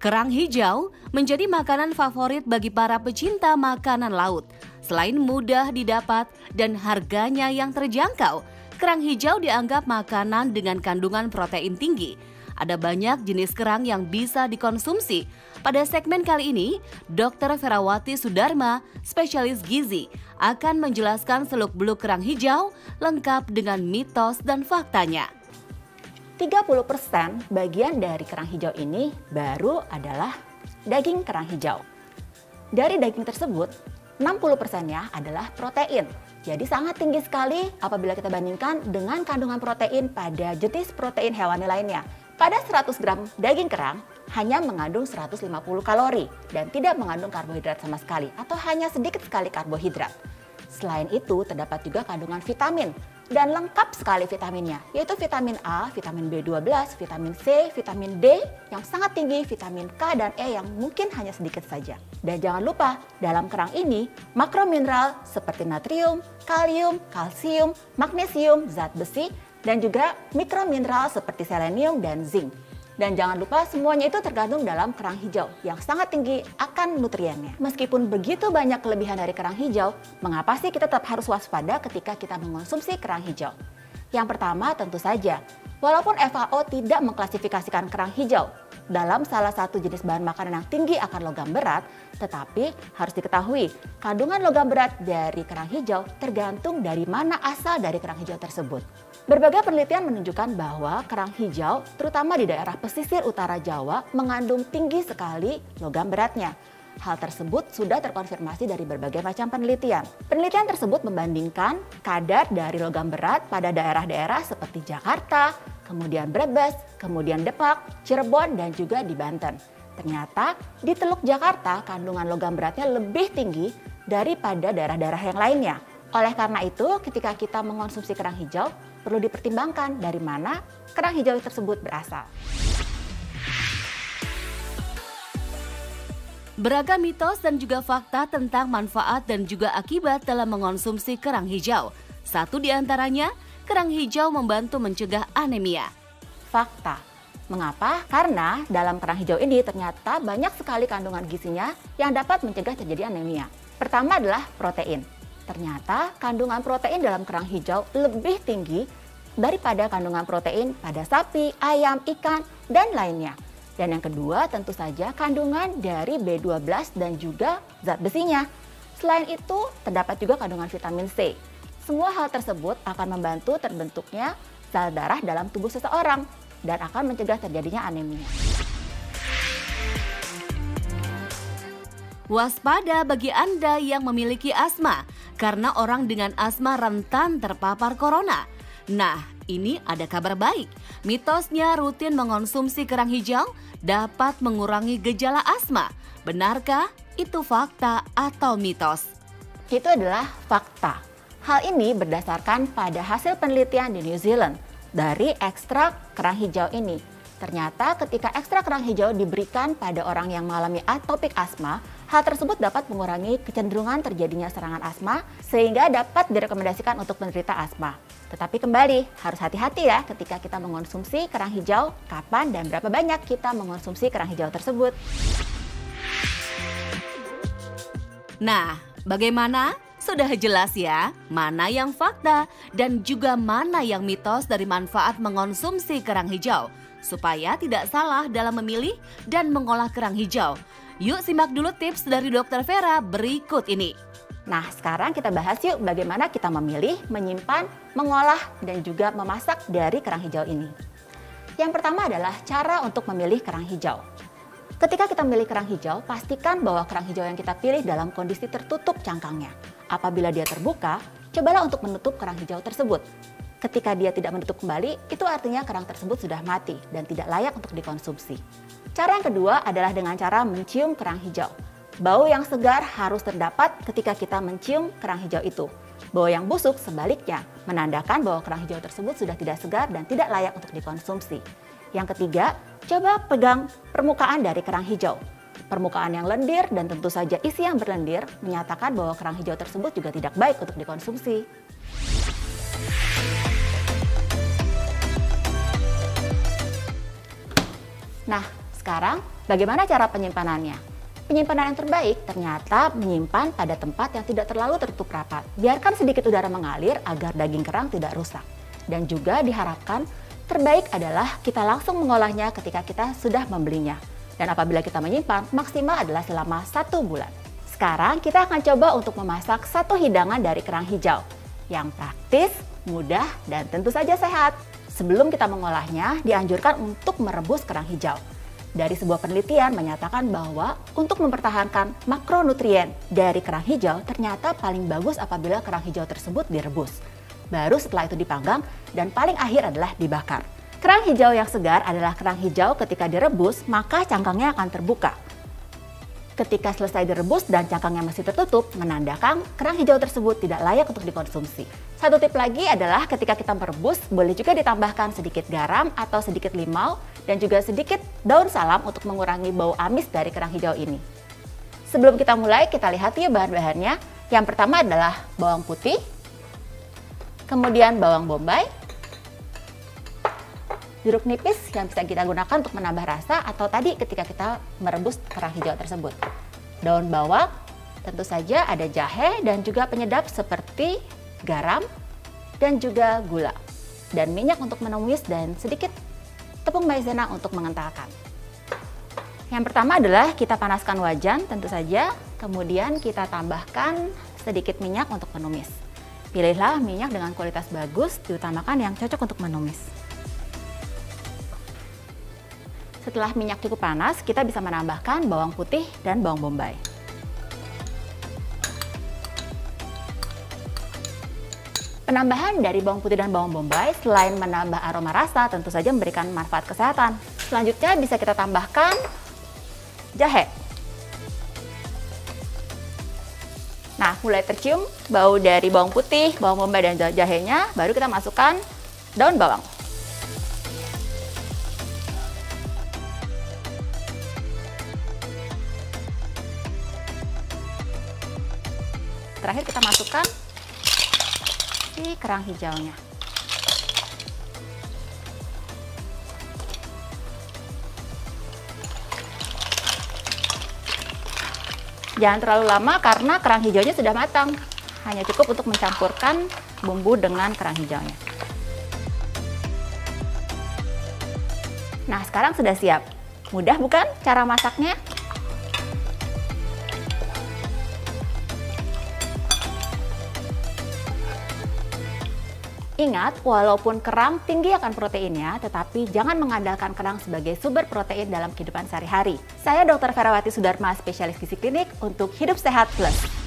Kerang hijau menjadi makanan favorit bagi para pecinta makanan laut. Selain mudah didapat dan harganya yang terjangkau, kerang hijau dianggap makanan dengan kandungan protein tinggi. Ada banyak jenis kerang yang bisa dikonsumsi. Pada segmen kali ini, Dr. Ferawati Sudarma, spesialis gizi, akan menjelaskan seluk-beluk kerang hijau lengkap dengan mitos dan faktanya. 30% bagian dari kerang hijau ini baru adalah daging kerang hijau. Dari daging tersebut, 60%-nya adalah protein. Jadi sangat tinggi sekali apabila kita bandingkan dengan kandungan protein pada jenis protein hewani lainnya. Pada 100 gram daging kerang hanya mengandung 150 kalori dan tidak mengandung karbohidrat sama sekali atau hanya sedikit sekali karbohidrat. Selain itu terdapat juga kandungan vitamin dan lengkap sekali vitaminnya, yaitu vitamin A, vitamin B12, vitamin C, vitamin D yang sangat tinggi, vitamin K dan E yang mungkin hanya sedikit saja. Dan jangan lupa, dalam kerang ini makromineral seperti natrium, kalium, kalsium, magnesium, zat besi, dan juga mikromineral seperti selenium dan zinc. Dan jangan lupa semuanya itu tergantung dalam kerang hijau yang sangat tinggi akan nutriennya. Meskipun begitu banyak kelebihan dari kerang hijau, mengapa sih kita tetap harus waspada ketika kita mengonsumsi kerang hijau? Yang pertama tentu saja, walaupun FAO tidak mengklasifikasikan kerang hijau dalam salah satu jenis bahan makanan yang tinggi akan logam berat, tetapi harus diketahui kandungan logam berat dari kerang hijau tergantung dari mana asal dari kerang hijau tersebut. Berbagai penelitian menunjukkan bahwa kerang hijau, terutama di daerah pesisir utara Jawa, mengandung tinggi sekali logam beratnya. Hal tersebut sudah terkonfirmasi dari berbagai macam penelitian. Penelitian tersebut membandingkan kadar dari logam berat pada daerah-daerah seperti Jakarta, kemudian Brebes, kemudian Demak, Cirebon, dan juga di Banten. Ternyata di Teluk Jakarta kandungan logam beratnya lebih tinggi daripada daerah-daerah yang lainnya. Oleh karena itu, ketika kita mengonsumsi kerang hijau, perlu dipertimbangkan dari mana kerang hijau tersebut berasal. Beragam mitos dan juga fakta tentang manfaat dan juga akibat dalam mengonsumsi kerang hijau. Satu di antaranya, kerang hijau membantu mencegah anemia. Fakta. Mengapa? Karena dalam kerang hijau ini ternyata banyak sekali kandungan gizinya yang dapat mencegah terjadi anemia. Pertama adalah protein. Ternyata kandungan protein dalam kerang hijau lebih tinggi daripada kandungan protein pada sapi, ayam, ikan, dan lainnya. Dan yang kedua tentu saja kandungan dari B12 dan juga zat besinya. Selain itu terdapat juga kandungan vitamin C. Semua hal tersebut akan membantu terbentuknya sel darah dalam tubuh seseorang dan akan mencegah terjadinya anemia. Waspada bagi Anda yang memiliki asma, karena orang dengan asma rentan terpapar corona. Nah, ini ada kabar baik. Mitosnya rutin mengonsumsi kerang hijau dapat mengurangi gejala asma. Benarkah itu fakta atau mitos? Itu adalah fakta. Hal ini berdasarkan pada hasil penelitian di New Zealand dari ekstrak kerang hijau ini. Ternyata ketika ekstrak kerang hijau diberikan pada orang yang mengalami atopik asma, hal tersebut dapat mengurangi kecenderungan terjadinya serangan asma sehingga dapat direkomendasikan untuk penderita asma. Tetapi kembali, harus hati-hati ya ketika kita mengonsumsi kerang hijau, kapan dan berapa banyak kita mengonsumsi kerang hijau tersebut. Nah, bagaimana? Sudah jelas ya, mana yang fakta dan juga mana yang mitos dari manfaat mengonsumsi kerang hijau. Supaya tidak salah dalam memilih dan mengolah kerang hijau. Yuk simak dulu tips dari Dr. Vera berikut ini. Nah, sekarang kita bahas yuk bagaimana kita memilih, menyimpan, mengolah, dan juga memasak dari kerang hijau ini. Yang pertama adalah cara untuk memilih kerang hijau. Ketika kita memilih kerang hijau, pastikan bahwa kerang hijau yang kita pilih dalam kondisi tertutup cangkangnya. Apabila dia terbuka, cobalah untuk menutup kerang hijau tersebut. Ketika dia tidak menutup kembali, itu artinya kerang tersebut sudah mati dan tidak layak untuk dikonsumsi. Cara yang kedua adalah dengan cara mencium kerang hijau. Bau yang segar harus terdapat ketika kita mencium kerang hijau itu. Bau yang busuk sebaliknya, menandakan bahwa kerang hijau tersebut sudah tidak segar dan tidak layak untuk dikonsumsi. Yang ketiga, coba pegang permukaan dari kerang hijau. Permukaan yang lendir dan tentu saja isi yang berlendir menyatakan bahwa kerang hijau tersebut juga tidak baik untuk dikonsumsi. Nah, Sekarang, bagaimana cara penyimpanannya? Penyimpanan yang terbaik ternyata menyimpan pada tempat yang tidak terlalu tertutup rapat. Biarkan sedikit udara mengalir agar daging kerang tidak rusak. Dan juga diharapkan terbaik adalah kita langsung mengolahnya ketika kita sudah membelinya. Dan apabila kita menyimpan, maksimal adalah selama 1 bulan. Sekarang kita akan coba untuk memasak satu hidangan dari kerang hijau yang praktis, mudah, dan tentu saja sehat. Sebelum kita mengolahnya, dianjurkan untuk merebus kerang hijau. Dari sebuah penelitian menyatakan bahwa untuk mempertahankan makronutrien dari kerang hijau ternyata paling bagus apabila kerang hijau tersebut direbus. Baru setelah itu dipanggang dan paling akhir adalah dibakar. Kerang hijau yang segar adalah kerang hijau ketika direbus maka cangkangnya akan terbuka. Ketika selesai direbus dan cangkangnya masih tertutup, menandakan kerang hijau tersebut tidak layak untuk dikonsumsi. Satu tip lagi adalah ketika kita merebus, boleh juga ditambahkan sedikit garam atau sedikit limau dan juga sedikit daun salam untuk mengurangi bau amis dari kerang hijau ini. Sebelum kita mulai, kita lihat ya bahan-bahannya. Yang pertama adalah bawang putih, kemudian bawang bombay, jeruk nipis yang bisa kita gunakan untuk menambah rasa atau tadi ketika kita merebus kerang hijau tersebut. Daun bawang, tentu saja ada jahe dan juga penyedap seperti garam dan juga gula. Dan minyak untuk menumis dan sedikit tepung maizena untuk mengentalkan. Yang pertama adalah kita panaskan wajan tentu saja, kemudian kita tambahkan sedikit minyak untuk menumis. Pilihlah minyak dengan kualitas bagus, diutamakan yang cocok untuk menumis. Setelah minyak cukup panas, kita bisa menambahkan bawang putih dan bawang bombay. Penambahan dari bawang putih dan bawang bombay selain menambah aroma rasa, tentu saja memberikan manfaat kesehatan. Selanjutnya bisa kita tambahkan jahe. Nah, mulai tercium bau dari bawang putih, bawang bombay dan jahenya, baru kita masukkan daun bawang. Terakhir kita masukkan si kerang hijaunya. Jangan terlalu lama karena kerang hijaunya sudah matang. Hanya cukup untuk mencampurkan bumbu dengan kerang hijaunya. Nah, sekarang sudah siap. Mudah bukan cara masaknya? Ingat, walaupun kerang tinggi akan proteinnya, tetapi jangan mengandalkan kerang sebagai sumber protein dalam kehidupan sehari-hari. Saya Dr. Ferawati Sudarma, spesialis gizi klinik untuk Hidup Sehat Plus.